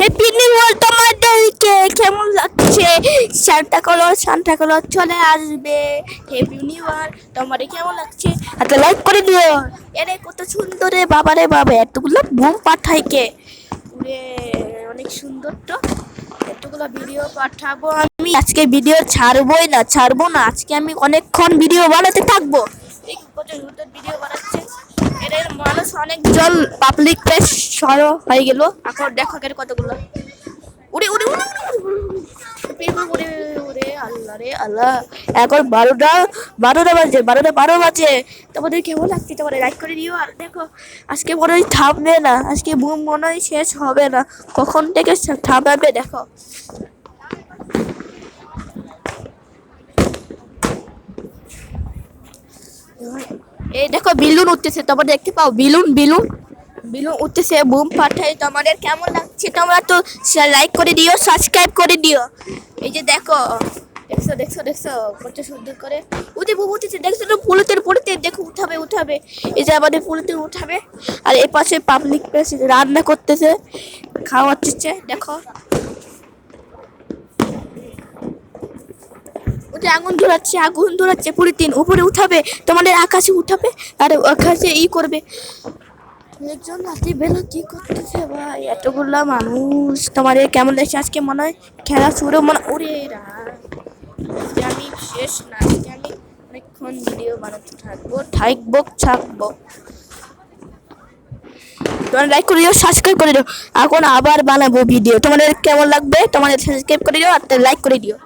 Happy new year তোমাদেরকে কেমন লাগছে? সান্টা ক্লজ চলে আসবে। হ্যাপি নিউ ইয়ার তোমাদের কেমন লাগছে? একটা লাইক করে দিও। এরে কত সুন্দর রে বাবা, রে বাবা, এতগুলো বুম পাঠাই কে? ওরে অনেক সুন্দর তো। এতগুলো ভিডিও পাঠাবো আমি আজকে। ভিডিও ছাড়বো না আজকে। আমি অনেকক্ষণ ভিডিও বানাতে থাকবো। এই কত সুন্দর ভিডিও বানাচ্ছে। এর মানুষ অনেকজন পাবলিক প্লেস সরো হয়ে গেল। এখন দেখো এর কতগুলো উড়ে উড়ে উড়ে উড়ে উড়ে আল্লাহ রে আল্লাহ। এখন 12টা বাজে। তোমাদের কেমন লাগছে? তোমার লাইক করে দিও। আর দেখো আজকে মনে হয় থামবে না। আজকে বুম মনে হয় শেষ হবে না। কখন থেকে থামাবে দেখো। এই দেখো বিলুন উঠতেছে, তোমরা দেখতে পাও? বিলুন উঠতেছে, বুম পাঠাই। তোমাদের কেমন লাগছে? তোমরা তো লাইক করে দিও, সাবস্ক্রাইব করে দিও। এই যে দেখো, দেখছো কত সুন্দর করে উঠে বুম উঠেছে। দেখছো তো পুলিতে দেখো, উঠাবে। এই যে আমাদের পুলিতে উঠাবে। আর এই পাশে পাবলিক প্লেস রান্না করতেছে, খাওয়াচ্ছে। দেখো ওটা আগুন ধরাচ্ছে পুলিতিন উপরে উঠাবে, তোমাদের আকাশে উঠাবে। আর আকাশে করবে। একজন রাতে বেলা কি করতেছে ভাই? এতগুলা মানুষ। তোমাদের কেমন লাগছে? আজকে মনে হয় খেলা শুরু ওরে আজকে আমি শেষ না। আজকে আমি অনেকক্ষণ ভিডিও বানাতে থাকবো। তোমরা লাইক করে দিও, সাবস্ক্রাইব করে দিও। এখন আবার বানাবো ভিডিও। তোমাদের কেমন লাগবে? তোমাদের সাবস্ক্রাইব করে দিও আর লাইক করে দিও।